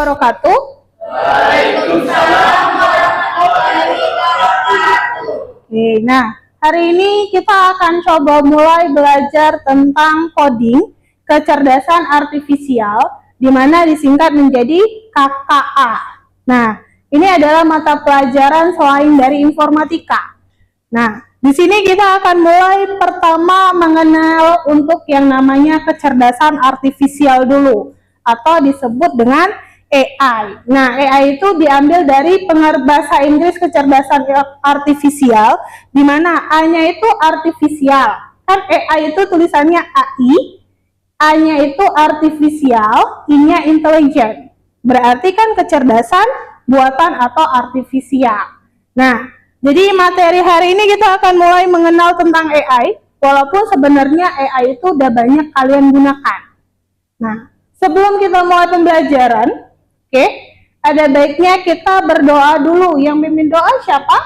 wabarakatuh. Waalaikumsalam warahmatullahi wabarakatuh. Oke, nah hari ini kita akan coba mulai belajar tentang coding kecerdasan artifisial, di mana disingkat menjadi KKA. Nah, ini adalah mata pelajaran selain dari informatika. Nah, di sini kita akan mulai pertama mengenal untuk yang namanya kecerdasan artifisial dulu, atau disebut dengan AI. Nah, AI itu diambil dari bahasa Inggris kecerdasan artifisial, di mana A-nya itu artifisial. Kan AI itu tulisannya AI, A-nya itu artifisial, I-nya intelligent. Berarti kan kecerdasan buatan atau artifisial. Nah, jadi materi hari ini kita akan mulai mengenal tentang AI, walaupun sebenarnya AI itu udah banyak kalian gunakan. Nah, sebelum kita mulai pembelajaran, oke, ada baiknya kita berdoa dulu. Yang pimpin doa siapa?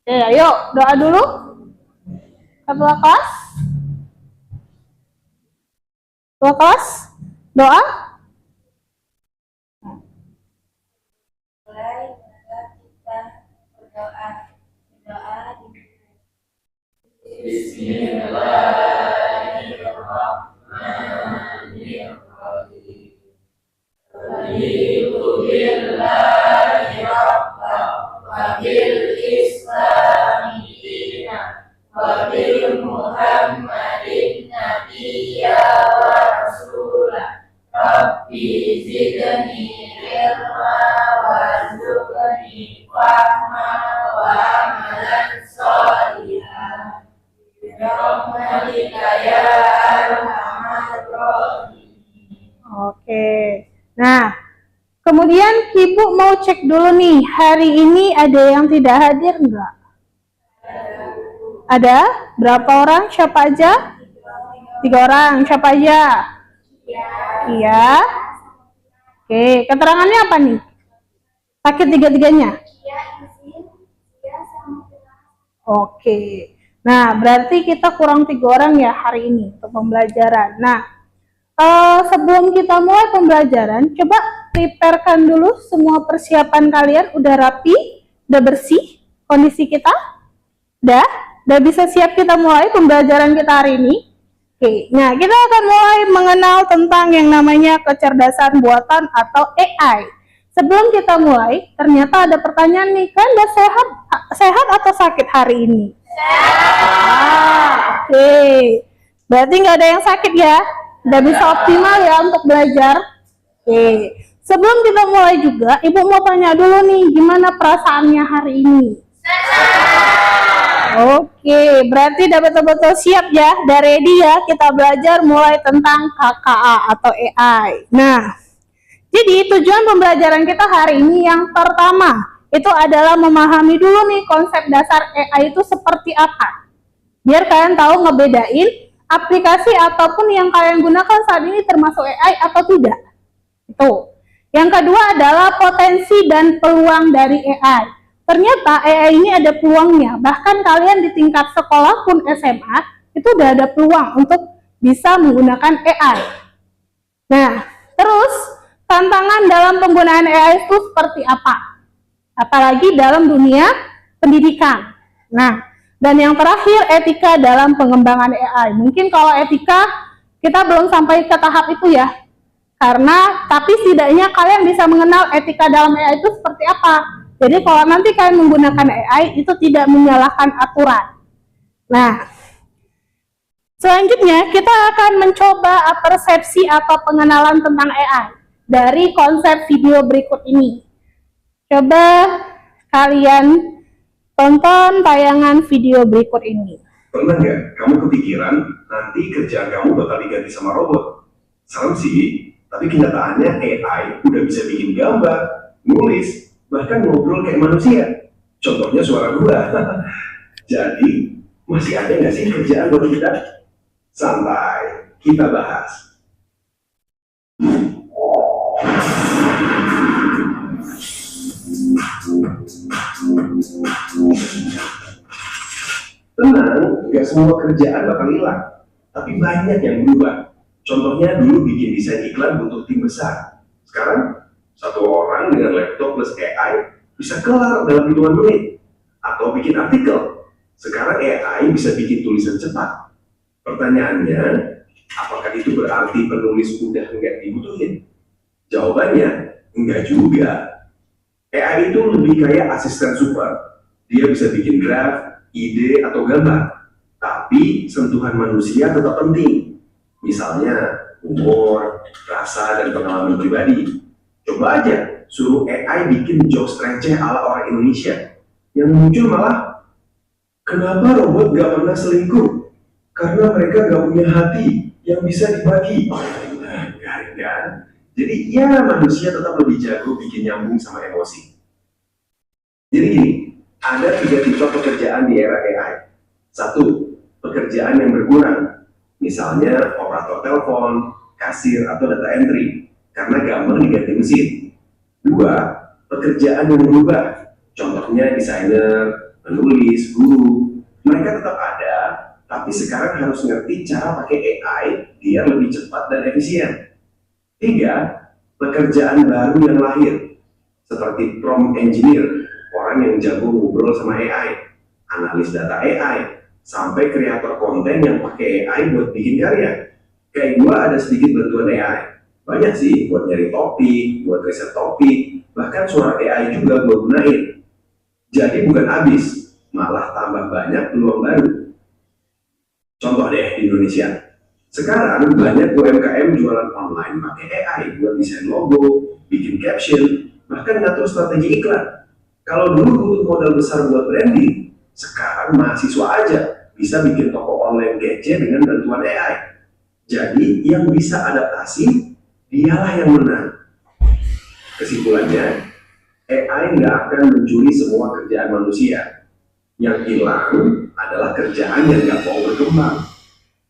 Ayo, doa dulu. Ketua kelas? Ketua kelas? Doa? Mulai kita berdoa Bismillahirrahmanirrahim. Raditu billahi rabban wa bil islami dinan wa bil muhammadin nabiyya wa rasulah. Rabbi zidni ilma warzuqni fahma wa amalan sholihan. Birahmatika ya arhamar rahimin. Oke. Nah, kemudian Ibu mau cek dulu nih, hari ini ada yang tidak hadir enggak? Ada? Berapa orang? Siapa aja? 3 orang. Siapa aja? Iya. Oke, keterangannya apa nih? Sakit tiga-tiganya? Oke. Nah, berarti kita kurang 3 orang ya hari ini untuk pembelajaran. Nah, sebelum kita mulai pembelajaran, coba preparekan dulu semua persiapan kalian. Udah rapi? Udah bersih kondisi kita? Udah bisa siap kita mulai pembelajaran kita hari ini? Oke, nah kita akan mulai mengenal tentang yang namanya kecerdasan buatan atau AI. Sebelum kita mulai, ternyata ada pertanyaan nih, kan udah sehat atau sakit hari ini? Oke. Berarti nggak ada yang sakit ya? Udah bisa optimal ya untuk belajar? Oke. Sebelum kita mulai juga, Ibu mau tanya dulu nih, gimana perasaannya hari ini? Oke, berarti udah betul-betul siap ya, udah ready ya, kita belajar mulai tentang KKA atau AI. Nah, jadi tujuan pembelajaran kita hari ini yang pertama, itu adalah memahami dulu nih konsep dasar AI itu seperti apa. Biar kalian tahu ngebedain aplikasi ataupun yang kalian gunakan saat ini termasuk AI atau tidak. Itu. Yang kedua adalah potensi dan peluang dari AI. Ternyata AI ini ada peluangnya, bahkan kalian di tingkat sekolah pun SMA, itu udah ada peluang untuk bisa menggunakan AI. Nah, terus tantangan dalam penggunaan AI itu seperti apa? Apalagi dalam dunia pendidikan. Nah, dan yang terakhir etika dalam pengembangan AI. Mungkin kalau etika kita belum sampai ke tahap itu ya, tapi setidaknya kalian bisa mengenal etika dalam AI itu seperti apa. Jadi kalau nanti kalian menggunakan AI itu tidak menyalahkan aturan. Nah, selanjutnya kita akan mencoba persepsi atau pengenalan tentang AI dari konsep video berikut ini. Coba kalian tonton tayangan video berikut ini. Pernah nggak kamu kepikiran nanti kerjaan kamu bakal diganti sama robot? Serem sih, tapi kenyataannya AI udah bisa bikin gambar, nulis, bahkan ngobrol kayak manusia. Contohnya suara gua. Jadi, masih ada nggak sih kerjaan buat kita? Santai, kita bahas. Tenang, nggak semua kerjaan bakal hilang, tapi banyak yang berubah. Contohnya dulu bikin desain iklan untuk tim besar, Sekarang, satu orang dengan laptop plus AI bisa kelar dalam hitungan menit. Atau bikin artikel. Sekarang AI bisa bikin tulisan cepat. Pertanyaannya, apakah itu berarti penulis udah nggak dibutuhin? Jawabannya, enggak juga. AI itu lebih kayak asisten super. Dia bisa bikin draft, ide, atau gambar. Tapi sentuhan manusia tetap penting. Misalnya, humor, rasa, dan pengalaman pribadi. Coba aja suruh AI bikin jokes receh ala orang Indonesia. Yang muncul malah, kenapa robot gak pernah selingkuh? Karena mereka gak punya hati yang bisa dibagi. Garing kan? Jadi ya manusia tetap lebih jago bikin nyambung sama emosi. Jadi gini, ada 3 tipe pekerjaan di era AI. 1. Pekerjaan yang berkurang. Misalnya operator telepon, kasir, atau data entry. Karena gampang diganti mesin. 2. Pekerjaan yang berubah. Contohnya desainer, penulis, guru. Mereka tetap ada, tapi sekarang harus ngerti cara pakai AI biar lebih cepat dan efisien. 3. Pekerjaan baru yang lahir. Seperti prompt engineer, orang yang jago ngobrol sama AI, analis data AI, sampai kreator konten yang pakai AI buat bikin karya. Kayak gua ada sedikit bantuan AI. Banyak sih buat nyari topik, buat riset topik, bahkan suara AI juga gua gunain. Jadi bukan habis, malah tambah banyak peluang baru. Contoh deh di Indonesia. Sekarang banyak UMKM jualan online pakai AI buat desain logo, bikin caption, bahkan ngatur strategi iklan. Kalau dulu butuh modal besar buat branding, sekarang mahasiswa aja bisa bikin toko online kece dengan bantuan AI. Jadi yang bisa adaptasi, dialah yang menang. Kesimpulannya, AI nggak akan mencuri semua kerjaan manusia. Yang hilang adalah kerjaan yang nggak mau berkembang.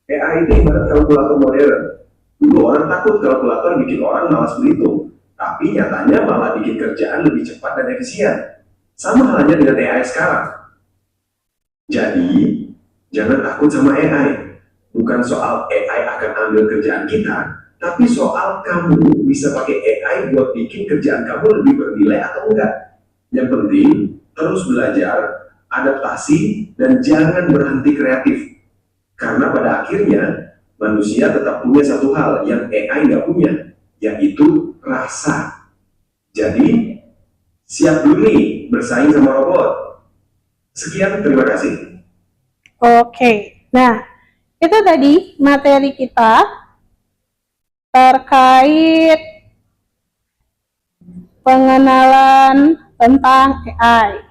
AI itu ibarat kalkulator modern. Dulu orang takut kalkulator bikin orang malas berhitung, tapi nyatanya malah bikin kerjaan lebih cepat dan efisien. Sama halnya dengan AI sekarang. Jadi, jangan takut sama AI. Bukan soal AI akan ambil kerjaan kita, tapi soal kamu bisa pakai AI buat bikin kerjaan kamu lebih bernilai atau enggak. Yang penting, terus belajar, adaptasi, dan jangan berhenti kreatif. Karena pada akhirnya, manusia tetap punya satu hal yang AI nggak punya, yaitu rasa. Jadi, siap dulu nih bersaing sama robot. Sekian, terima kasih. Oke, nah itu tadi materi kita terkait pengenalan tentang AI.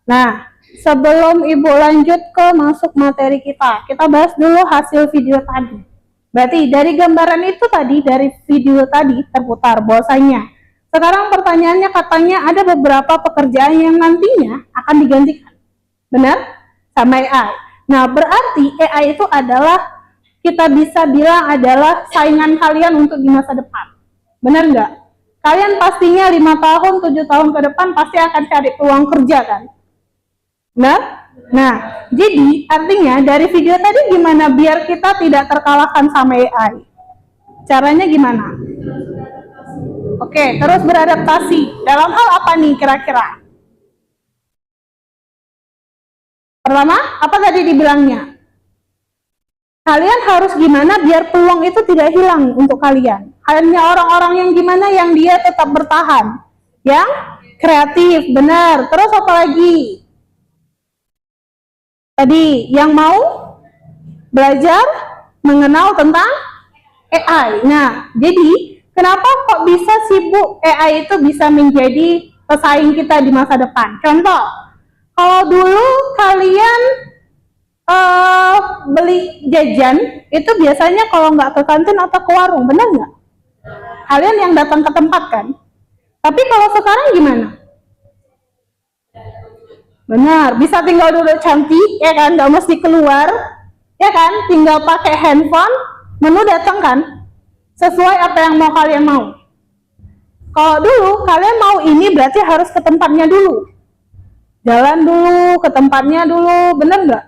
Nah, sebelum Ibu lanjut ke masuk materi kita bahas dulu hasil video tadi. Berarti dari gambaran itu tadi, dari video tadi terputar bahwasanya sekarang pertanyaannya katanya ada beberapa pekerjaan yang nantinya akan digantikan. Benar? Sama AI. Nah, berarti AI itu adalah, kita bisa bilang adalah saingan kalian untuk di masa depan. Benar nggak? Kalian pastinya 5 tahun, 7 tahun ke depan pasti akan cari peluang kerja kan? Benar? Nah, jadi artinya dari video tadi gimana biar kita tidak terkalahkan sama AI? Caranya gimana? Oke, terus beradaptasi. Dalam hal apa nih kira-kira? Pertama, apa tadi dibilangnya? Kalian harus gimana biar peluang itu tidak hilang untuk kalian. Hanya orang-orang yang gimana yang dia tetap bertahan. Yang kreatif, benar. Terus apa lagi? Tadi, yang mau belajar mengenal tentang AI. Nah, jadi kenapa kok bisa sibuk AI itu bisa menjadi pesaing kita di masa depan? Contoh, kalau dulu kalian beli jajan itu biasanya kalau nggak ke kantin atau ke warung, benar nggak? Kalian yang datang ke tempat kan? Tapi kalau sekarang gimana? Benar, bisa tinggal duduk cantik, ya kan? Nggak mesti keluar, ya kan? Tinggal pakai handphone, menu datang kan? Sesuai apa yang mau kalian mau. Kalau dulu kalian mau ini berarti harus ke tempatnya dulu. Jalan dulu, ke tempatnya dulu, benar nggak?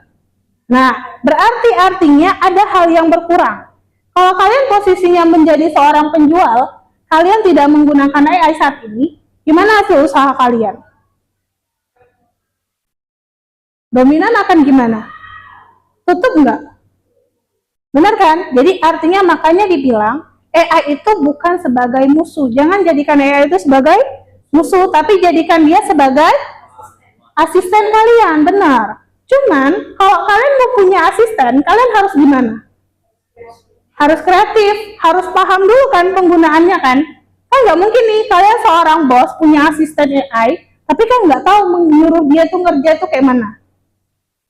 Nah, berarti artinya ada hal yang berkurang. Kalau kalian posisinya menjadi seorang penjual, kalian tidak menggunakan AI saat ini, gimana hasil usaha kalian? Dominan akan gimana? Tutup nggak? Benar kan? Jadi artinya makanya dibilang AI itu bukan sebagai musuh. Jangan jadikan AI itu sebagai musuh, tapi jadikan dia sebagai asisten kalian. Benar. Cuman kalau kalian mau punya asisten, kalian harus gimana? Harus kreatif, harus paham dulu kan penggunaannya kan? Kan nggak mungkin nih kalian seorang bos punya asisten AI, tapi kan nggak tahu menyuruh dia tuh ngerja tuh kayak mana.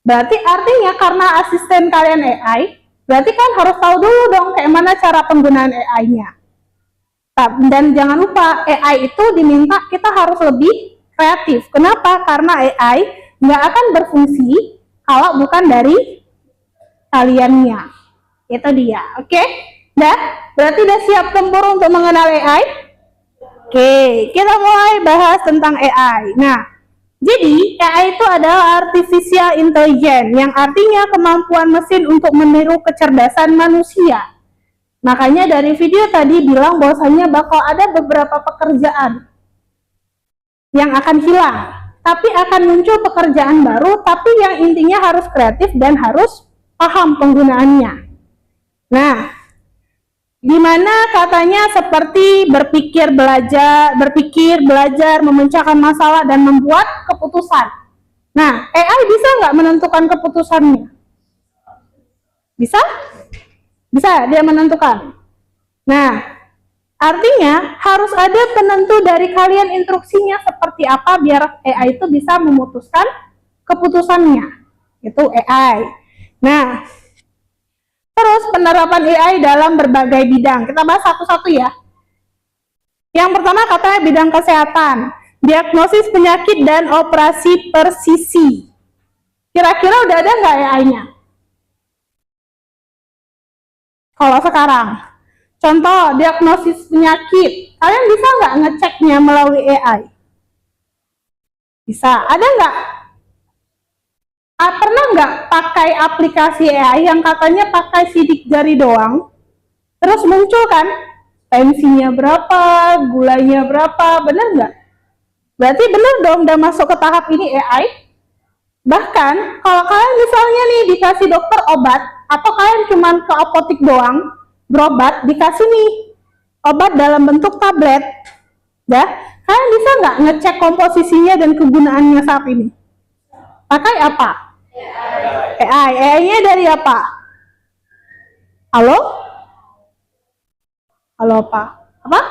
Berarti artinya karena asisten kalian AI, berarti kan harus tahu dulu dong kayak mana cara penggunaan AI-nya. Dan jangan lupa AI itu diminta kita harus lebih kreatif. Kenapa? Karena AI nggak akan berfungsi kalau bukan dari kaliannya. Itu dia, oke? Dah? Berarti udah siap tempur untuk mengenal AI? Oke, kita mulai bahas tentang AI. Nah, jadi AI itu adalah artificial intelligence, yang artinya kemampuan mesin untuk meniru kecerdasan manusia. Makanya dari video tadi bilang bahwasanya bakal ada beberapa pekerjaan yang akan hilang, tapi akan muncul pekerjaan baru, tapi yang intinya harus kreatif dan harus paham penggunaannya. Nah, dimana katanya seperti berpikir, belajar, memecahkan masalah, dan membuat keputusan. Nah, AI bisa nggak menentukan keputusannya? Bisa? Bisa, dia menentukan. Nah, artinya harus ada penentu dari kalian instruksinya seperti apa biar AI itu bisa memutuskan keputusannya. Itu AI. Nah, terus penerapan AI dalam berbagai bidang. Kita bahas satu-satu ya. Yang pertama katanya bidang kesehatan, diagnosis penyakit dan operasi presisi. Kira-kira udah ada nggak AI-nya? Kalau sekarang, contoh diagnosis penyakit, kalian bisa nggak ngeceknya melalui AI? Bisa. Ada nggak? Pernah nggak pakai aplikasi AI yang katanya pakai sidik jari doang, terus muncul kan tensinya berapa, gulanya berapa, bener nggak? Berarti bener dong udah masuk ke tahap ini AI. Bahkan kalau kalian misalnya nih dikasih dokter obat, atau kalian cuman ke apotik doang berobat, dikasih nih obat dalam bentuk tablet, ya, kalian bisa nggak ngecek komposisinya dan kegunaannya saat ini? Pakai apa? AI. AI-nya dari apa? Halo? Halo apa? Apa?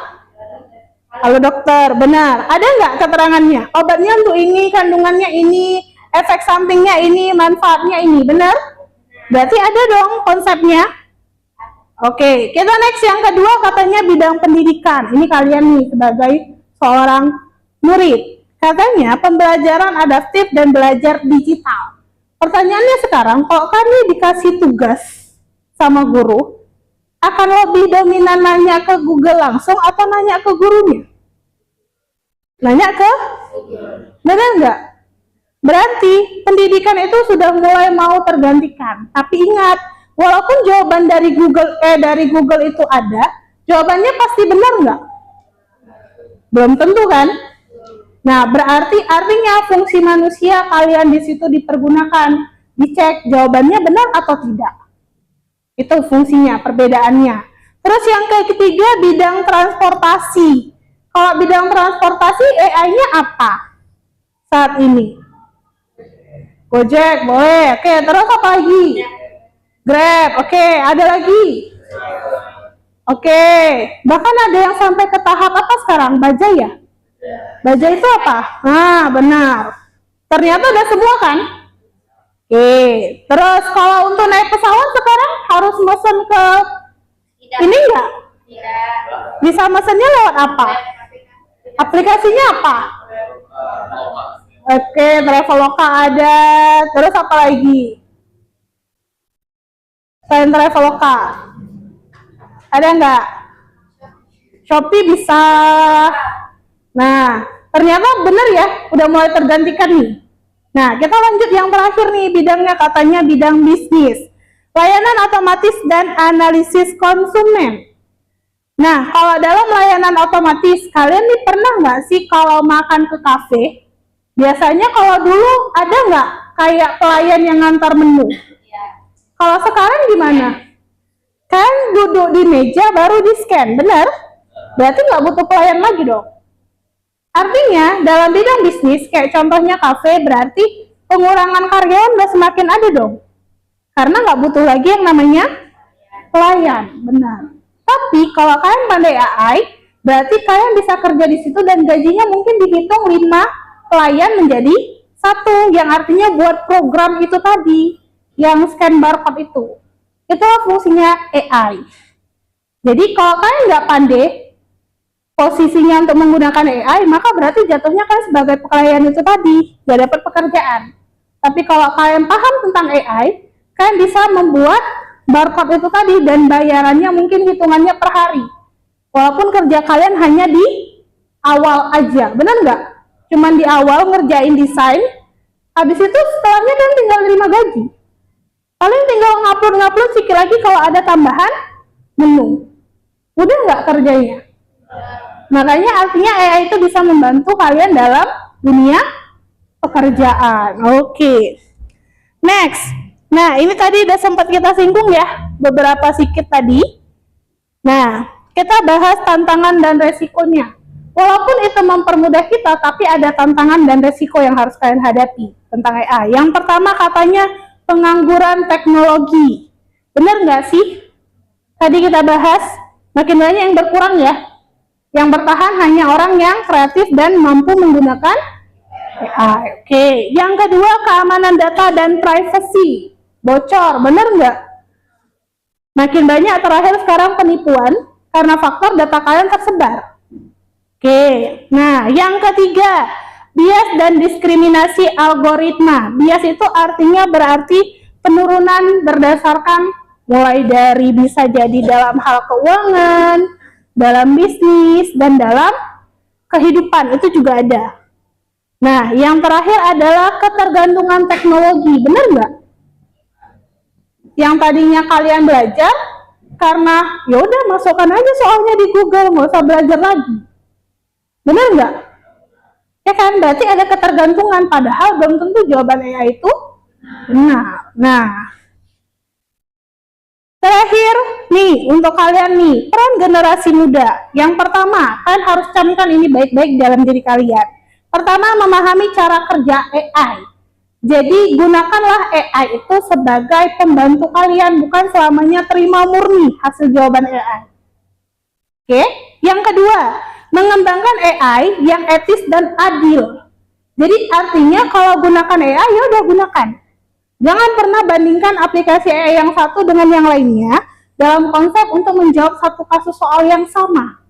Halo dokter, benar. Ada nggak keterangannya? Obatnya untuk ini, kandungannya ini, efek sampingnya ini, manfaatnya ini, benar? Berarti ada dong konsepnya. Oke, kita next yang kedua katanya bidang pendidikan. Ini kalian nih sebagai seorang murid. Katanya pembelajaran adaptif dan belajar digital. Pertanyaannya sekarang, kalau kami dikasih tugas sama guru, akan lebih dominan nanya ke Google langsung atau nanya ke gurunya? Nanya ke? Benar nggak? Berarti pendidikan itu sudah mulai mau tergantikan. Tapi ingat, walaupun jawaban dari Google itu ada, jawabannya pasti benar nggak? Belum tentu kan? Nah, berarti artinya fungsi manusia kalian di situ dipergunakan, dicek jawabannya benar atau tidak. Itu fungsinya, perbedaannya. Terus yang ketiga bidang transportasi. Kalau bidang transportasi AI-nya apa saat ini? Gojek, boleh. Oke, terus apa lagi? Grab, oke. Ada lagi? Oke. Bahkan ada yang sampai ke tahap apa sekarang? Bajai ya? Bajai itu apa? Nah, benar. Ternyata ada semua kan? Oke. Terus kalau untuk naik pesawat sekarang harus mesen ke ini enggak? Bisa mesennya lewat apa? Aplikasinya apa? Oke, Traveloka ada. Terus apa lagi? Selain Traveloka, ada nggak? Shopee bisa. Nah, ternyata bener ya, udah mulai tergantikan nih. Nah, kita lanjut yang terakhir nih, bidangnya katanya bidang bisnis. Layanan otomatis dan analisis konsumen. Nah, kalau dalam layanan otomatis, kalian nih pernah nggak sih kalau makan ke kafe, biasanya kalau dulu ada nggak kayak pelayan yang ngantar menu? Kalau sekarang gimana? Kan duduk di meja baru di scan, benar? Berarti nggak butuh pelayan lagi dong. Artinya, dalam bidang bisnis, kayak contohnya kafe, berarti pengurangan karyawan udah semakin ada dong. Karena nggak butuh lagi yang namanya pelayan, benar. Tapi kalau kalian pandai AI, berarti kalian bisa kerja di situ dan gajinya mungkin dihitung 5 pelayan menjadi 1, yang artinya buat program itu tadi, yang scan barcode itu. Itulah fungsinya AI. Jadi kalau kalian nggak pandai posisinya untuk menggunakan AI, maka berarti jatuhnya kan sebagai pelayan itu tadi, nggak dapat pekerjaan. Tapi kalau kalian paham tentang AI, kalian bisa membuat barcode itu tadi dan bayarannya mungkin hitungannya per hari. Walaupun kerja kalian hanya di awal aja, benar nggak? Cuman di awal ngerjain desain, habis itu setelahnya kan tinggal terima gaji. Paling tinggal ngupload sikit lagi kalau ada tambahan menu. Udah nggak kerjanya? Makanya artinya AI itu bisa membantu kalian dalam dunia pekerjaan. Oke. Next. Nah, ini tadi udah sempat kita singgung ya, beberapa sedikit tadi. Nah, kita bahas tantangan dan resikonya. Walaupun itu mempermudah kita, tapi ada tantangan dan resiko yang harus kalian hadapi tentang AI. Yang pertama katanya pengangguran teknologi. Benar nggak sih? Tadi kita bahas, makin banyak yang berkurang ya. Yang bertahan hanya orang yang kreatif dan mampu menggunakan AI. Oke. Yang kedua, keamanan data dan privacy. Bocor, bener nggak? Makin banyak terakhir sekarang penipuan karena faktor data kalian tersebar. Oke. Nah, yang ketiga, bias dan diskriminasi algoritma. Bias itu artinya berarti penurunan berdasarkan mulai dari bisa jadi dalam hal keuangan, dalam bisnis, dan dalam kehidupan, itu juga ada. Nah, yang terakhir adalah ketergantungan teknologi, benar nggak? Yang tadinya kalian belajar, karena yaudah masukkan aja soalnya di Google, nggak usah belajar lagi. Benar nggak? Ya kan, berarti ada ketergantungan, padahal belum tentu jawaban AI itu benar. Nah, terakhir nih, untuk kalian nih, peran generasi muda. Yang pertama, kalian harus camkan ini baik-baik dalam diri kalian. Pertama, memahami cara kerja AI. Jadi, gunakanlah AI itu sebagai pembantu kalian, bukan selamanya terima murni hasil jawaban AI. Oke? Yang kedua, mengembangkan AI yang etis dan adil. Jadi, artinya kalau gunakan AI, ya udah gunakan. Jangan pernah bandingkan aplikasi AI yang satu dengan yang lainnya dalam konsep untuk menjawab satu kasus soal yang sama.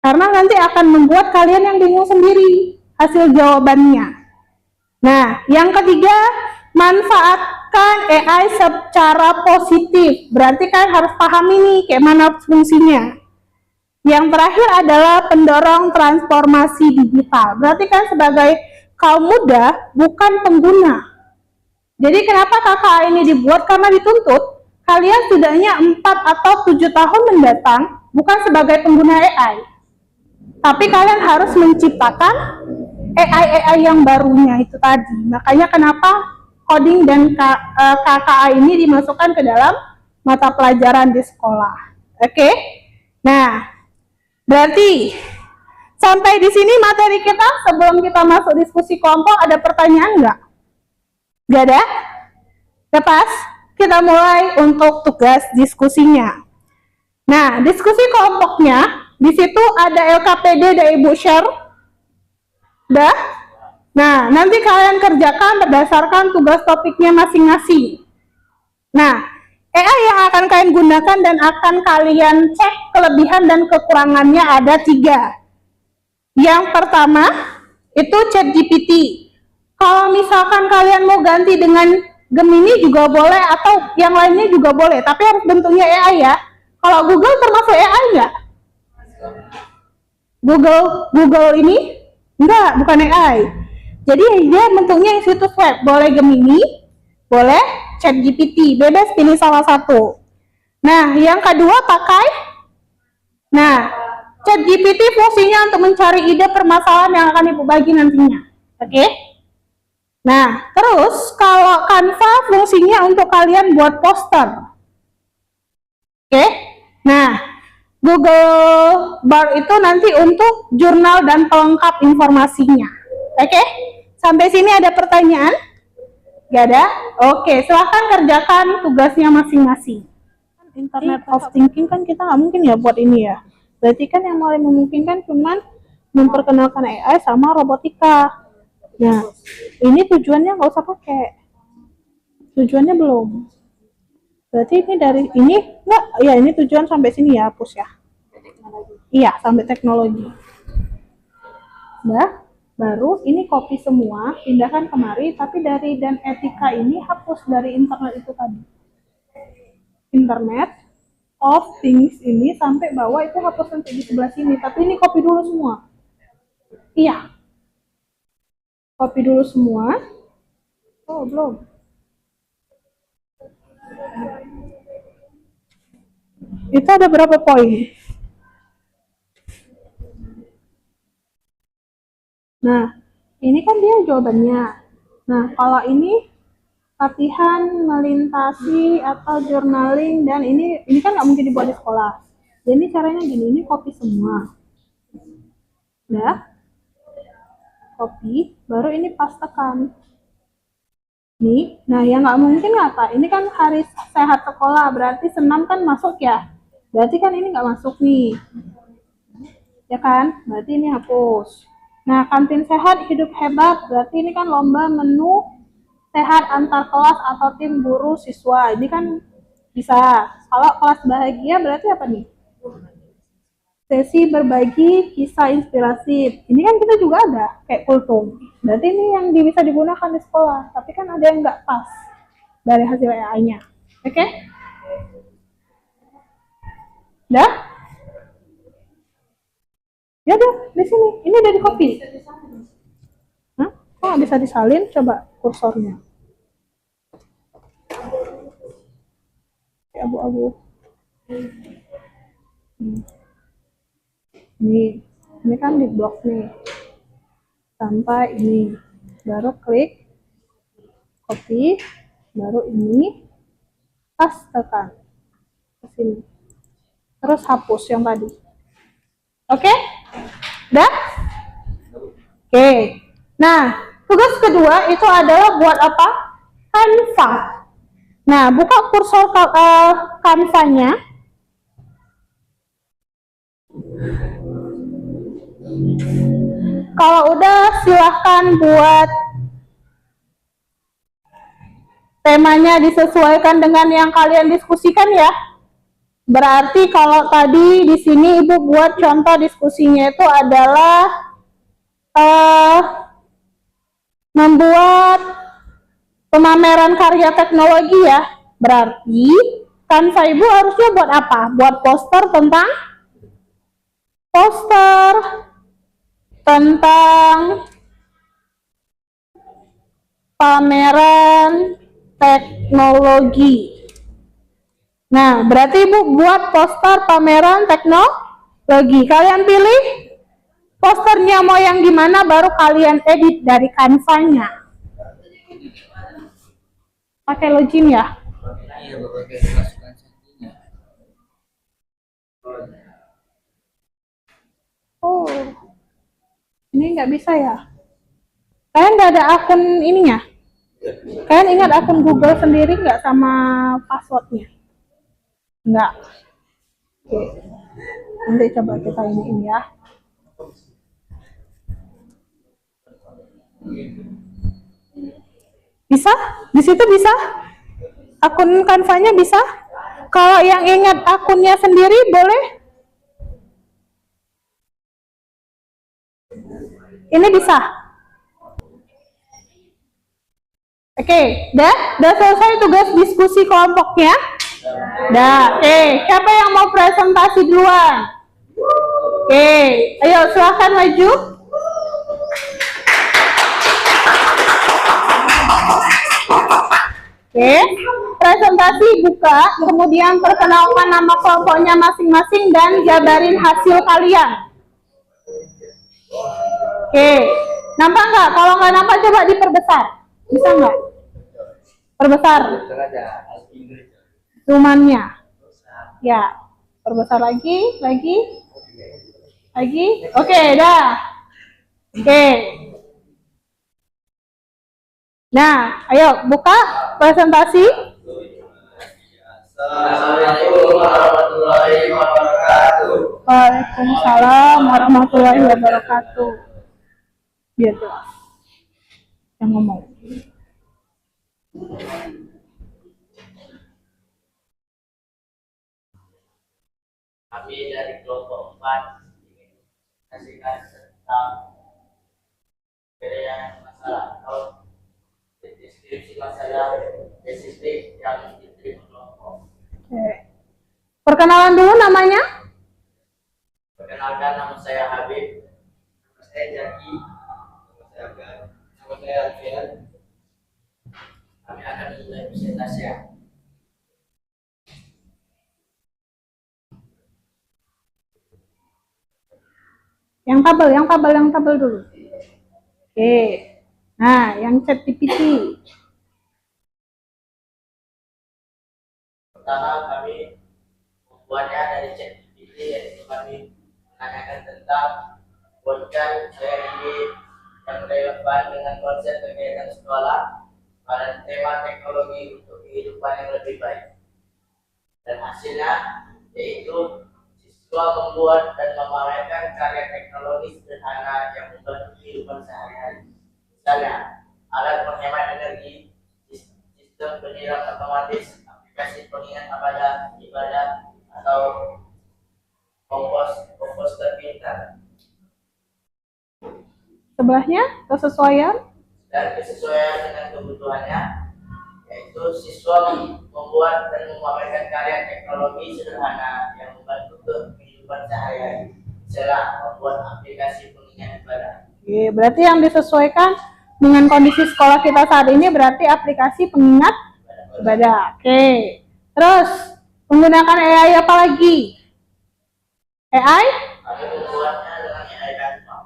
Karena nanti akan membuat kalian yang bingung sendiri hasil jawabannya. Nah, yang ketiga, manfaatkan AI secara positif. Berarti kalian harus pahami nih kayak mana fungsinya. Yang terakhir adalah pendorong transformasi digital. Berarti kan sebagai kaum muda bukan pengguna. Jadi kenapa KKA ini dibuat? Karena dituntut kalian setidaknya 4 atau 7 tahun mendatang bukan sebagai pengguna AI. Tapi kalian harus menciptakan AI yang barunya itu tadi. Makanya kenapa coding dan KKA ini dimasukkan ke dalam mata pelajaran di sekolah. Oke? Nah, berarti sampai di sini materi kita. Sebelum kita masuk diskusi kelompok, ada pertanyaan nggak? Nggak ada? Lepas, kita mulai untuk tugas diskusinya. Nah, diskusi kelompoknya, di situ ada LKPD dari Ibu Share. Udah? Nah, nanti kalian kerjakan berdasarkan tugas topiknya masing-masing. Nah, AI yang akan kalian gunakan dan akan kalian cek kelebihan dan kekurangannya ada 3. Yang pertama, itu ChatGPT. Kalau misalkan kalian mau ganti dengan Gemini juga boleh, atau yang lainnya juga boleh, tapi harus bentuknya AI ya. Kalau Google termasuk AI nggak? Google ini? Enggak, bukan AI. Jadi dia bentuknya situs web. Boleh Gemini, boleh ChatGPT. Bebas pilih salah satu. Nah, yang kedua pakai Nah, ChatGPT fungsinya untuk mencari ide permasalahan yang akan Ibu bagi nantinya. Oke? Nah, terus kalau Canva fungsinya untuk kalian buat poster. Oke? Nah, Google Bar itu nanti untuk jurnal dan pelengkap informasinya. Oke? Sampai sini ada pertanyaan? Gak ada? Oke, silahkan kerjakan tugasnya masing-masing. Internet of Thinking kan kita nggak mungkin ya buat ini ya. Berarti kan yang paling memungkinkan cuman memperkenalkan AI sama robotika. Nah, ini tujuannya nggak usah pakai. Tujuannya belum. Berarti ini dari ini nggak? Ya ini tujuan sampai sini ya, hapus ya. Iya, sampai teknologi. Nah, baru ini copy semua, pindahkan kemari, tapi dari dan etika ini hapus dari internet itu tadi. Internet of Things ini sampai bawah itu hapus nanti di sebelah sini, tapi ini copy dulu semua. Iya. Copy dulu semua. Oh, belum. Itu ada berapa poin? Nah, ini kan dia jawabannya. Nah, kalau ini latihan melintasi atau journaling, dan ini kan nggak mungkin dibuat di sekolah. Jadi caranya gini, ini copy semua. Udah, copy, baru ini pastekan. Nih, nah yang nggak mungkin apa? Ini kan hari sehat sekolah, berarti senam kan masuk ya. Berarti kan ini nggak masuk nih. Ya kan? Berarti ini hapus. Nah, kantin sehat hidup hebat, berarti ini kan lomba menu sehat antar kelas atau tim guru siswa. Ini kan bisa. Kalau kelas bahagia berarti apa nih? Sesi berbagi kisah inspirasi. Ini kan kita juga ada kayak kultum. Berarti ini yang bisa digunakan di sekolah. Tapi kan ada yang nggak pas dari hasil AI-nya. Oke? Udah? Ya udah, di sini. Ini udah di copy. Hah? Kok nggak bisa disalin? Coba kursornya. Abu-abu. Ini kan di blok nih. Sampai ini. Baru klik. Copy. Baru ini. Pastekan. Ke sini. Terus hapus yang tadi. Oke? Udah? Oke. Nah, tugas kedua itu adalah buat apa? Canva. Nah, buka kursor Canva-nya. Kalau udah, silahkan buat temanya disesuaikan dengan yang kalian diskusikan ya. Berarti kalau tadi di sini Ibu buat contoh diskusinya itu adalah membuat pemameran karya teknologi ya. Berarti Canva Ibu harusnya buat apa? Buat poster tentang pameran teknologi. Nah, berarti Ibu buat poster pameran teknologi. Kalian pilih posternya mau yang gimana, baru kalian edit dari Canva-nya. Pakai login ya? Iya, pakai masukan sajinya. Oh, ini nggak bisa ya? Kalian nggak ada akun ininya? Kalian ingat akun Google sendiri nggak sama passwordnya? Nggak. Oke. Nanti coba kita ini ya. Bisa? Di situ bisa? Akun Canva-nya bisa? Kalau yang ingat akunnya sendiri boleh? Ini bisa? Oke, udah selesai tugas diskusi kelompoknya? Dah, oke. Siapa yang mau presentasi duluan? Oke, ayo silahkan maju. Oke. presentasi buka, kemudian perkenalkan nama kelompoknya masing-masing dan jabarin hasil kalian. Oke, nampak nggak? Kalau nggak nampak coba diperbesar, bisa nggak? Perbesar zoomannya, ya, perbesar lagi. Oke, dah. Oke. Nah, ayo buka presentasi. Assalamualaikum warahmatullahi wabarakatuh. Waalaikumsalam warahmatullahi wabarakatuh. Biar jelas yang ngomong. Kami dari kelompok 4 ingin kasihkan tentang bedanya masalah atau deskripsi masalah spesifik yang diterima kelompok. Oke. Perkenalan dulu namanya. Perkenalkan, nama saya Habib, nama saya Jaki, nama saya Gan, nama saya Alfian. Kami akan mulai presentasi ya. Yang tabel dulu. Oke. Nah, yang ChatGPT. Pertama, kami membuatnya dari ChatGPT, yaitu kami menanyakan tentang buatkan ini yang relevan dengan konsep kegiatan sekolah pada tema teknologi untuk kehidupan yang lebih baik. Dan hasilnya yaitu siswa membuat dan memamerkan karya teknologi sederhana yang membantu kehidupan sehari-hari. Misalnya, alat penghemat energi, sistem penyiram otomatis, aplikasi pengingat ibadah, atau komposter pintar. Sebelahnya kesesuaian. Dan kesesuaian dengan kebutuhannya, yaitu siswa membuat dan memamerkan karya teknologi sederhana yang membantu kehidupan sehari-hari. Misalnya, membuat aplikasi pengingat ibadah. Oke, berarti yang disesuaikan dengan kondisi sekolah kita saat ini berarti aplikasi pengingat ibadah. Oke. Terus menggunakan AI apa lagi? AI? Kami membuatnya dengan AI Canva.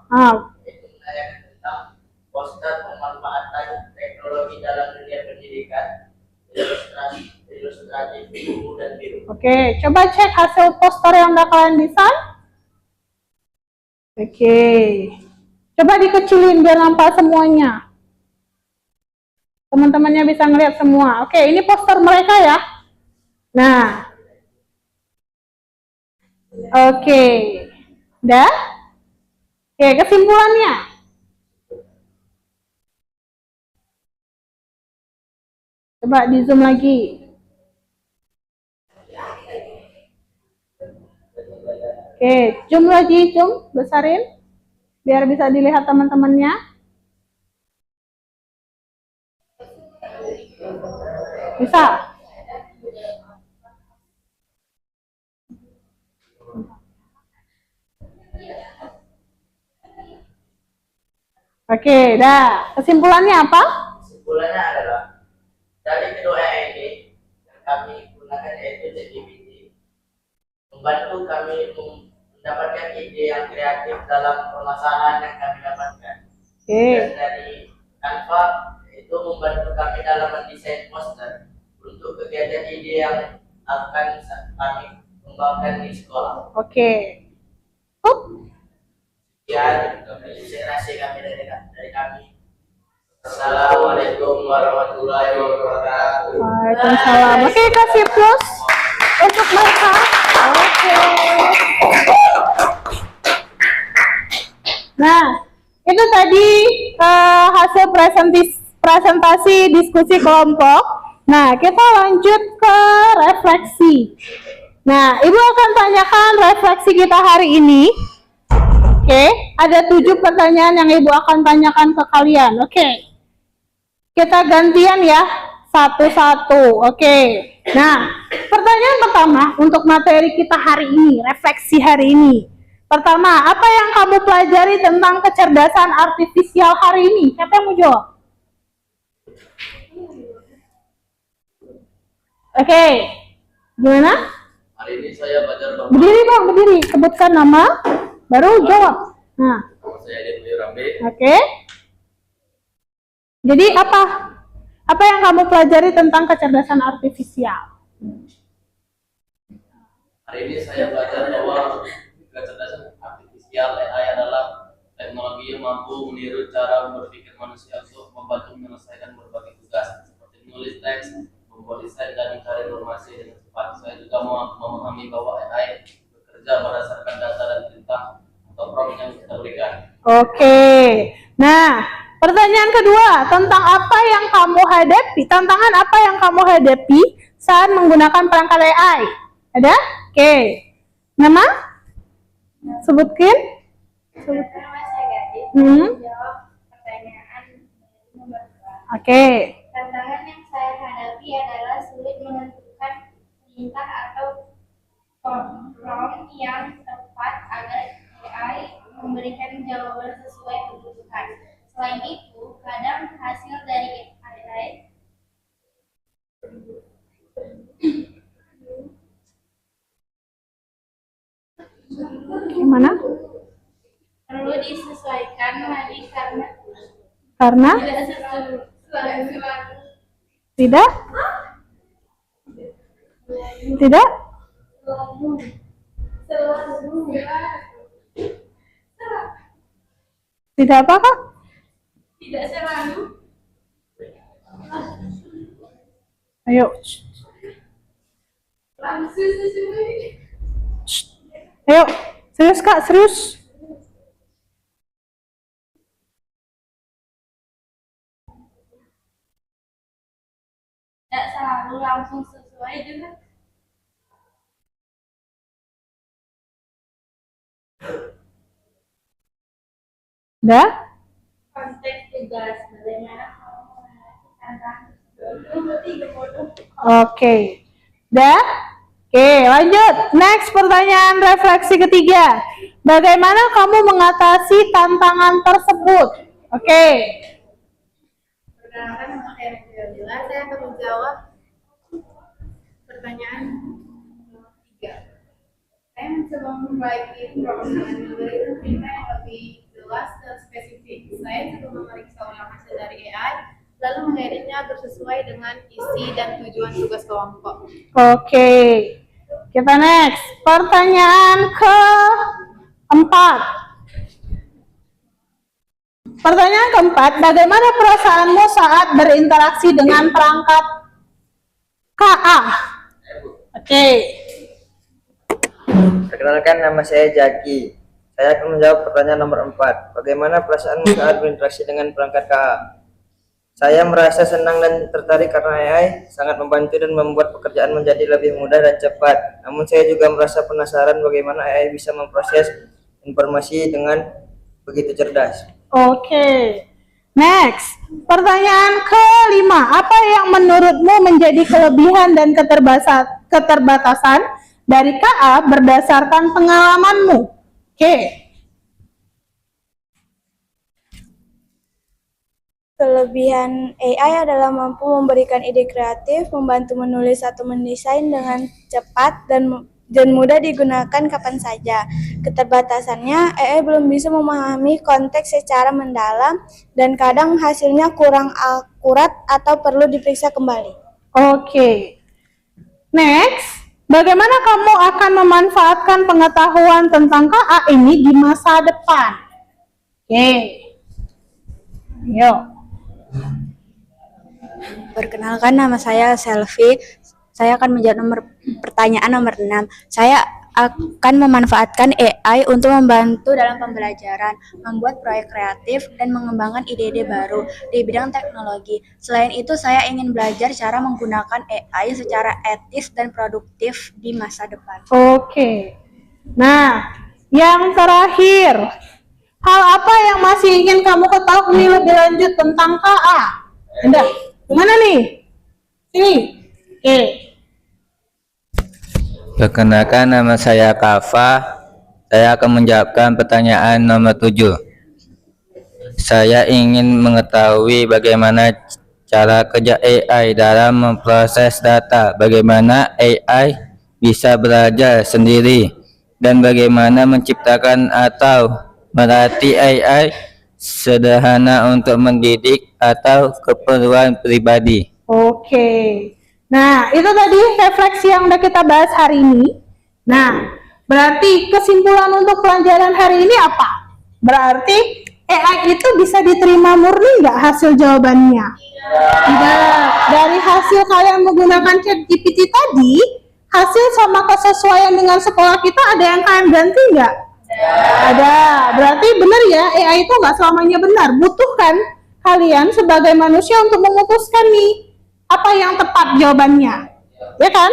Yaitu menanyakan tentang poster pemanfaatan teknologi dalam dunia pendidikan, ilustrasi buku dan biru. Oke, coba cek hasil poster yang udah kalian desain. Oke. Coba dikecilin biar nampak semuanya. Teman-temannya bisa ngeliat semua. Oke, ini poster mereka ya. Nah. Oke. Udah? Oke, kesimpulannya. Coba di zoom lagi. Oke, zoom lagi, zoom, besarin. Biar bisa dilihat teman-temannya. Bisa? Oke, dah. Kesimpulannya apa? Kesimpulannya adalah dari kedua AI ini yang kami gunakan yaitu ChatGPT membantu kami mendapatkan ide yang kreatif dalam permasalahan yang kami dapatkan. Dan dari Canva itu membantu kami dalam mendesain poster untuk kegiatan ide yang akan kami kembangkan di sekolah. Oke. Ya, presentasi kami dari kami. Assalamualaikum warahmatullahi wabarakatuh. Waalaikumsalam. Oke, kasih plus untuk mereka. Oke. Nah, itu tadi hasil presentasi diskusi kelompok. Nah, kita lanjut ke refleksi. Nah, Ibu akan tanyakan refleksi kita hari ini. Oke, ada 7 pertanyaan yang Ibu akan tanyakan ke kalian. Oke, kita gantian ya, satu-satu. Oke, nah pertanyaan pertama untuk materi kita hari ini, refleksi hari ini. Pertama, apa yang kamu pelajari tentang kecerdasan artifisial hari ini? Siapa yang mau jawab? Oke. Gimana? Hari ini saya belajar bahwa Berdiri Bang, berdiri. Sebutkan nama, baru jawab. Nah, nama saya Edwin Rambe. oke. Jadi apa? Apa yang kamu pelajari tentang kecerdasan artifisial? Hari ini saya belajar bahwa kecerdasan artifisial AI adalah teknologi yang mampu meniru cara berpikir manusia untuk membantu menyelesaikan berbagai tugas seperti menulis teks, membuat desain, dan mencari informasi dengan cepat. Saya juga memahami bahwa AI bekerja berdasarkan data dan perintah atau prompt yang kita berikan. Oke. Nah, pertanyaan kedua, tentang apa yang kamu hadapi? Tantangan apa yang kamu hadapi saat menggunakan perangkat AI? Ada? Oke. Nama? Sebutkin. Nama saya Gadis. Hmm. Jawab pertanyaan nomor 2. Oke. Tantangan yang saya hadapi adalah sulit menentukan perintah atau prompt yang tepat agar AI memberikan jawaban sesuai kebutuhan. Selain itu, kadang hasil dari AI Gimana? perlu disesuaikan lagi karena Karena tidak selalu tidak? Tidak? Tidak apa, Kak? tidak selalu Ayo. langsung sesuai. Ayo. Serius, Kak, serius. Tidak selalu langsung sesuai dengan Udah? konteks tugas. Bagaimana kamu menghadapi tantangan tersebut? Oke. Udah? Oke, lanjut. Next, pertanyaan refleksi ketiga. Bagaimana kamu mengatasi tantangan tersebut? Oke. Perkenalkan, nama saya Nabila. Saya akan menjawab pertanyaan nomor 3. Saya mencoba memperbaiki permasalahan memberikan perintah yang lebih jelas dan spesifik. Saya juga memeriksa ulang hasil dari AI, lalu mengeditnya agar sesuai dengan isi dan tujuan tugas kelompok. Oke. Kita next. Pertanyaan keempat. Pertanyaan keempat, bagaimana perasaanmu saat berinteraksi dengan perangkat KA? Oke. Perkenalkan, nama saya Jaki. Saya akan menjawab pertanyaan nomor 4. Bagaimana perasaanmu saat berinteraksi dengan perangkat KA? Saya merasa senang dan tertarik karena AI sangat membantu dan membuat pekerjaan menjadi lebih mudah dan cepat. Namun saya juga merasa penasaran bagaimana AI bisa memproses informasi dengan begitu cerdas. Oke. Next. Pertanyaan kelima, apa yang menurutmu menjadi kelebihan dan keterbatasan dari KA berdasarkan pengalamanmu? Oke. Kelebihan AI adalah mampu memberikan ide kreatif, membantu menulis atau mendesain dengan cepat dan mudah digunakan kapan saja. Keterbatasannya, AI belum bisa memahami konteks secara mendalam dan kadang hasilnya kurang akurat atau perlu diperiksa kembali. Oke. Next, bagaimana kamu akan memanfaatkan pengetahuan tentang KA ini di masa depan? Oke. Yuk. Perkenalkan, nama saya Selvi. Saya akan menjawab pertanyaan nomor 6. Saya akan memanfaatkan AI untuk membantu dalam pembelajaran, membuat proyek kreatif, dan mengembangkan ide-ide baru di bidang teknologi. Selain itu, saya ingin belajar cara menggunakan AI secara etis dan produktif di masa depan. Oke. Nah, yang terakhir, hal apa yang masih ingin kamu ketahui lebih lanjut tentang KA? Udah, kemana nih? Sini. Oke. Perkenalkan, nama saya Kafa. Saya akan menjawabkan pertanyaan nomor 7. Saya ingin mengetahui bagaimana cara kerja AI dalam memproses data, bagaimana AI bisa belajar sendiri, dan bagaimana menciptakan atau melatih AI sederhana untuk mendidik atau keperluan pribadi. Oke. Nah, itu tadi refleksi yang udah kita bahas hari ini. Nah, berarti kesimpulan untuk pelajaran hari ini apa? Berarti AI itu bisa diterima murni nggak hasil jawabannya? Tidak. Dari hasil kalian menggunakan ChatGPT tadi, hasil sama kesesuaian dengan sekolah kita ada yang kalian ganti nggak? Ada. Berarti benar ya, AI itu nggak selamanya benar. Butuhkan kalian sebagai manusia untuk memutuskan nih apa yang tepat jawabannya, ya kan?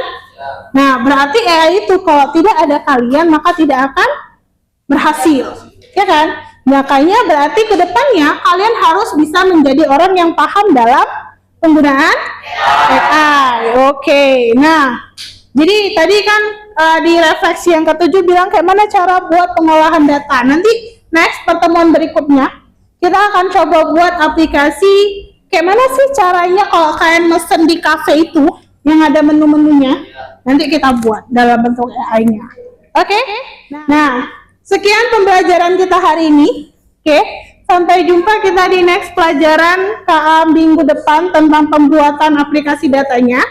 Nah, berarti AI itu kalau tidak ada kalian maka tidak akan berhasil, ya kan? Makanya berarti kedepannya kalian harus bisa menjadi orang yang paham dalam penggunaan AI. Oke. Nah, jadi tadi kan di refleksi yang ketujuh bilang kayak mana cara buat pengolahan data. Nanti next pertemuan berikutnya kita akan coba buat aplikasi kayak mana sih caranya kalau kalian mesen di cafe itu yang ada menu-menunya. Nanti kita buat dalam bentuk AI-nya. Oke? Nah, sekian pembelajaran kita hari ini. Oke, sampai jumpa kita di next pelajaran KA minggu depan tentang pembuatan aplikasi datanya.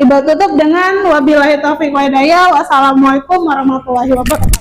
Ibu tutup dengan wabillahi taufiq wa hidayah. Wassalamualaikum warahmatullahi wabarakatuh.